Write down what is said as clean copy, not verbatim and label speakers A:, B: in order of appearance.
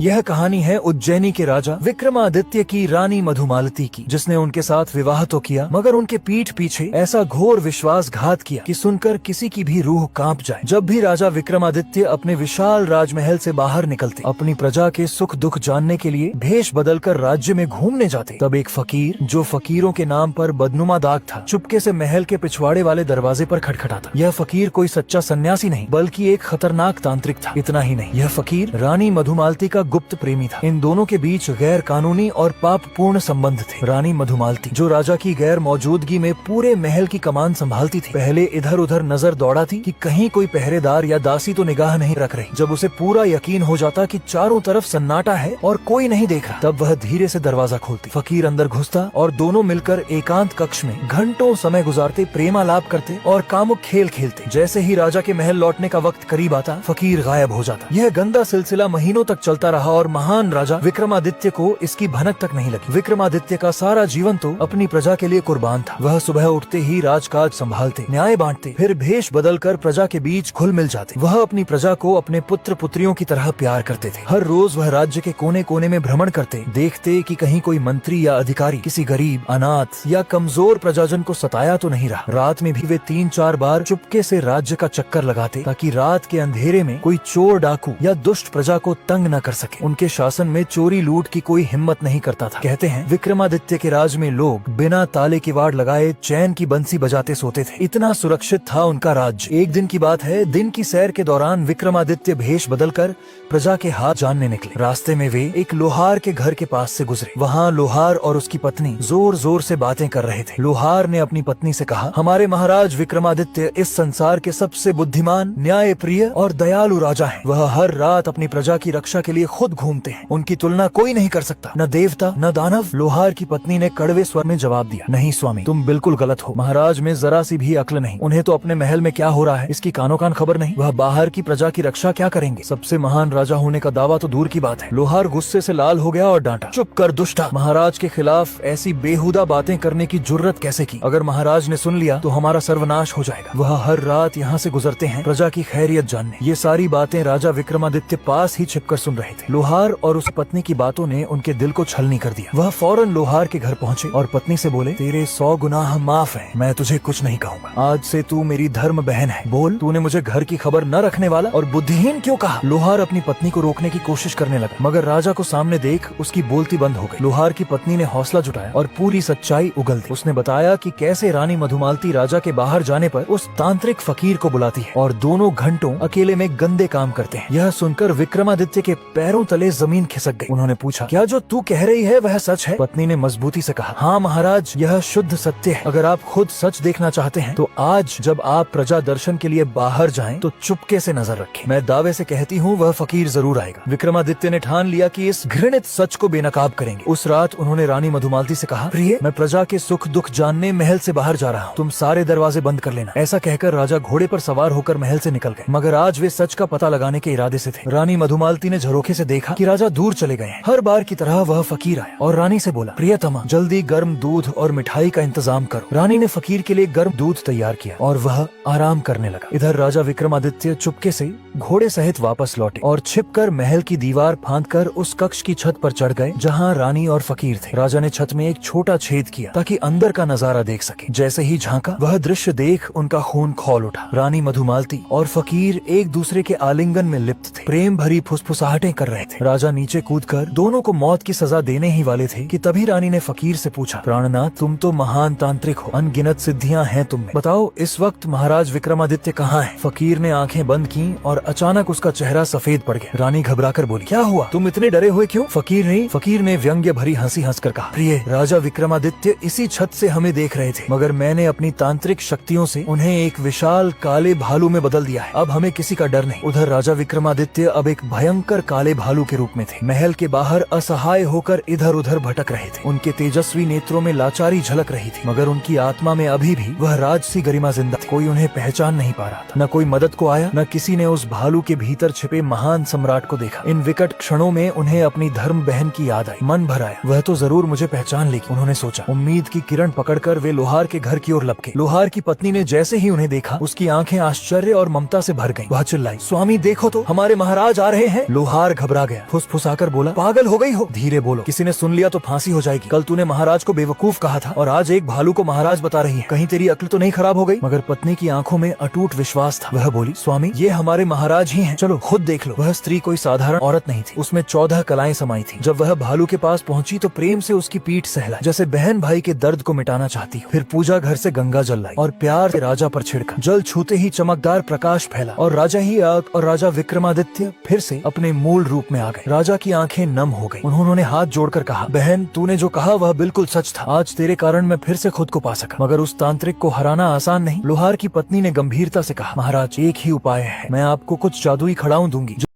A: यह कहानी है उज्जैनी के राजा विक्रमादित्य की रानी मधुमालती की, जिसने उनके साथ विवाह तो किया मगर उनके पीठ पीछे ऐसा घोर विश्वासघात किया कि सुनकर किसी की भी रूह कांप जाए। जब भी राजा विक्रमादित्य अपने विशाल राजमहल से बाहर निकलते, अपनी प्रजा के सुख दुख जानने के लिए भेष बदलकर राज्य में घूमने जाते, तब एक फकीर, जो फकीरों के नाम पर बदनुमा दाग था, चुपके से महल के पिछवाड़े वाले दरवाजे पर खटखटाता। यह फकीर कोई सच्चा सन्यासी नहीं बल्कि एक खतरनाक तांत्रिक था। इतना ही नहीं, यह फकीर रानी मधुमालती का गुप्त प्रेमी था। इन दोनों के बीच गैर कानूनी और पापपूर्ण संबंध थे। रानी मधुमालती, जो राजा की गैर मौजूदगी में पूरे महल की कमान संभालती थी, पहले इधर उधर नजर दौड़ाती कि कहीं कोई पहरेदार या दासी तो निगाह नहीं रख रही। जब उसे पूरा यकीन हो जाता कि चारों तरफ सन्नाटा है और कोई नहीं देख रहा, तब वह धीरे से दरवाजा खोलती। फकीर अंदर घुसता और दोनों मिलकर एकांत कक्ष में घंटों समय गुजारते, प्रेमालाप करते और कामुक खेल खेलते। जैसे ही राजा के महल लौटने का वक्त करीब आता, फकीर गायब हो जाता। यह गंदा सिलसिला महीनों तक चलता रहा और महान राजा विक्रमादित्य को इसकी भनक तक नहीं लगी। विक्रमादित्य का सारा जीवन तो अपनी प्रजा के लिए कुर्बान था। वह सुबह उठते ही राजकाज संभालते, न्याय बांटते, फिर भेष बदलकर प्रजा के बीच घुल मिल जाते। वह अपनी प्रजा को अपने पुत्र पुत्रियों की तरह प्यार करते थे। हर रोज वह राज्य के कोने कोने में भ्रमण करते, देखते कि कहीं कोई मंत्री या अधिकारी किसी गरीब, अनाथ या कमजोर प्रजाजन को सताया तो नहीं रहा। रात में भी वे 3-4 बार चुपके से राज्य का चक्कर लगाते, ताकि रात के अंधेरे में कोई चोर डाकू या दुष्ट प्रजा को तंग न कर सके। उनके शासन में चोरी लूट की कोई हिम्मत नहीं करता था। कहते हैं विक्रमादित्य के राज में लोग बिना ताले की वाड़ लगाए चैन की बंसी बजाते सोते थे। इतना सुरक्षित था उनका राज्य। एक दिन की बात है, दिन की सैर के दौरान विक्रमादित्य भेष बदलकर प्रजा के हाथ जानने निकले। रास्ते में वे एक लोहार के घर के पास से गुजरे। वहाँ लोहार और उसकी पत्नी जोर जोर से बातें कर रहे थे। लोहार ने अपनी पत्नी से कहा, हमारे महाराज विक्रमादित्य इस संसार के सबसे बुद्धिमान, न्याय प्रिय और दयालु राजा हैं। वह हर रात अपनी प्रजा की रक्षा के लिए खुद घूमते हैं। उनकी तुलना कोई नहीं कर सकता, न देवता न दानव। लोहार की पत्नी ने कड़वे स्वर में जवाब दिया, नहीं स्वामी, तुम बिल्कुल गलत हो। महाराज में जरा सी भी अक्ल नहीं। उन्हें तो अपने महल में क्या हो रहा है इसकी कानो कान खबर नहीं। वह बाहर की प्रजा की रक्षा क्या करेंगे? सबसे महान राजा होने का दावा तो दूर की बात है। लोहार गुस्से से लाल हो गया और डांटा, चुप कर दुष्टा, महाराज के खिलाफ ऐसी बेहुदा बातें करने की जुर्रत कैसे की? अगर महाराज ने सुन लिया तो हमारा सर्वनाश हो जाएगा। वह हर रात यहाँ से गुजरते हैं प्रजा की खैरियत जानने। ये सारी बातें राजा विक्रमादित्य पास ही छिपकर सुन रहे थे। लोहार और उस पत्नी की बातों ने उनके दिल को छलनी कर दिया। वह फौरन लोहार के घर पहुंचे और पत्नी से बोले, तेरे 100 गुनाह माफ हैं, मैं तुझे कुछ नहीं कहूँगा। आज से तू मेरी धर्म बहन है। बोल, तूने मुझे घर की खबर न रखने वाला और बुद्धिहीन क्यों कहा? लोहार अपनी पत्नी को रोकने की कोशिश करने लगा, मगर राजा को सामने देख उसकी बोलती बंद हो गई। लोहार की पत्नी ने हौसला जुटाया और पूरी सच्चाई उगल दी। उसने बताया कि कैसे रानी मधुमालती राजा के बाहर जाने पर उस तांत्रिक फकीर को बुलाती है और दोनों घंटों अकेले में गंदे काम करते हैं। यह सुनकर विक्रमादित्य के पैरों तले जमीन खिसक गई। उन्होंने पूछा, क्या जो तू कह रही है वह सच है? पत्नी ने मजबूती से कहा, हाँ महाराज, यह शुद्ध सत्य है। अगर आप खुद सच देखना चाहते हैं तो आज जब आप प्रजा दर्शन के लिए बाहर जाएं तो चुपके से नजर रखें। मैं दावे से कहती हूँ वह फकीर जरूर आएगा। विक्रमादित्य ने ठान लिया कि इस घृणित सच को बेनकाब करेंगे। उस रात उन्होंने रानी मधुमालती से कहा, प्रिय, मैं प्रजा के सुख दुख जानने महल से बाहर जा रहा हूँ, तुम सारे दरवाजे बंद कर लेना। ऐसा कहकर राजा घोड़े पर सवार होकर महल से निकल गए। मगर आज वे सच का पता लगाने के इरादे से थे। रानी मधुमालती ने झरोखे से देखा कि राजा दूर चले गए हैं। हर बार की तरह वह फकीर आया और रानी से बोला, प्रियतमा, जल्दी गर्म दूध और मिठाई का इंतजाम करो। रानी ने फकीर के लिए गर्म दूध तैयार किया और वह आराम करने लगा। इधर राजा विक्रमादित्य चुपके से घोड़े सहित वापस लौटे और छिपकर महल की दीवार फांदकर उस कक्ष की छत पर चढ़ गए जहाँ रानी और फकीर थे। राजा ने छत में एक छोटा छेद किया ताकि अंदर का नजारा देख सके। जैसे ही झांका, वह दृश्य देख उनका खून खौल उठा। रानी मधुमालती और फकीर एक दूसरे के आलिंगन में लिप्त थे, प्रेम भरी फुसफुसाहटें कर रहे थे। राजा नीचे कूदकर दोनों को मौत की सजा देने ही वाले थे कि तभी रानी ने फकीर से पूछा, प्राणनाथ, तुम तो महान तांत्रिक हो, अनगिनत सिद्धियां हैं तुम में, बताओ इस वक्त महाराज विक्रमादित्य कहाँ हैं? फकीर ने आंखें बंद की और अचानक उसका चेहरा सफेद पड़ गया। रानी घबराकर बोली, क्या हुआ? तुम इतने डरे हुए क्यों? फकीर ने व्यंग्य भरी हंसी हंसकर कहा, प्रिय, राजा विक्रमादित्य इसी छत से हमें देख रहे थे, मगर मैंने अपनी तांत्रिक शक्तियों से उन्हें एक विशाल काले भालू में बदल दिया है। अब हमें किसी का डर नहीं। उधर राजा विक्रमादित्य अब एक भयंकर काले भालू के रूप में थे। महल के बाहर असहाय होकर इधर उधर भटक रहे थे। उनके तेजस्वी नेत्रों में लाचारी झलक रही थी, मगर उनकी आत्मा में अभी भी वह राजसी गरिमा जिंदा थी। कोई उन्हें पहचान नहीं पा रहा था। न कोई मदद को आया, न किसी ने उस भालू के भीतर छिपे महान सम्राट को देखा। इन विकट क्षणों में उन्हें अपनी धर्म बहन की याद आई। मन भर आया, वह तो जरूर मुझे पहचान लेगी, उन्होंने सोचा। उम्मीद की किरण पकड़कर वे लोहार के घर की ओर लपके। लोहार की पत्नी ने जैसे ही उन्हें देखा, उसकी आंखें आश्चर्य और ममता से भर गईं। वह चिल्लाई, स्वामी देखो तो, हमारे महाराज आ रहे हैं। लोहार घबरा गया, फुसफुसाकर बोला, पागल हो गई हो, धीरे बोलो, किसी ने सुन लिया तो फांसी हो जाएगी। कल तूने महाराज को बेवकूफ कहा था और आज एक भालू को महाराज बता रही है, कहीं तेरी अक्ल तो नहीं खराब हो गई। मगर पत्नी की आंखों में अटूट विश्वास था। वह बोली, स्वामी ये हमारे महाराज ही हैं, चलो खुद देख लो। वह स्त्री कोई साधारण औरत नहीं थी, उसमें 14 कलाएं समाई थी। जब वह भालू के पास पहुंची तो प्रेम से उसकी पीठ सहला, जैसे बहन भाई के दर्द को मिटाना चाहती हो। फिर पूजा घर से गंगा जल लाई और प्यार से राजा पर छिड़का। जल छूते ही चमकदार प्रकाश फैला और राजा विक्रमादित्य फिर से अपने मूल रूप में आ गए। राजा की आंखें नम हो गई। उन्होंने हाथ जोड़कर कहा, बहन तूने जो कहा वह बिल्कुल सच था। आज तेरे कारण मैं फिर से खुद को पा सका। मगर उस तांत्रिक को हराना आसान नहीं। लोहार की पत्नी ने गंभीरता से कहा, महाराज एक ही उपाय है, मैं आपको कुछ जादुई खड़ाऊ दूंगी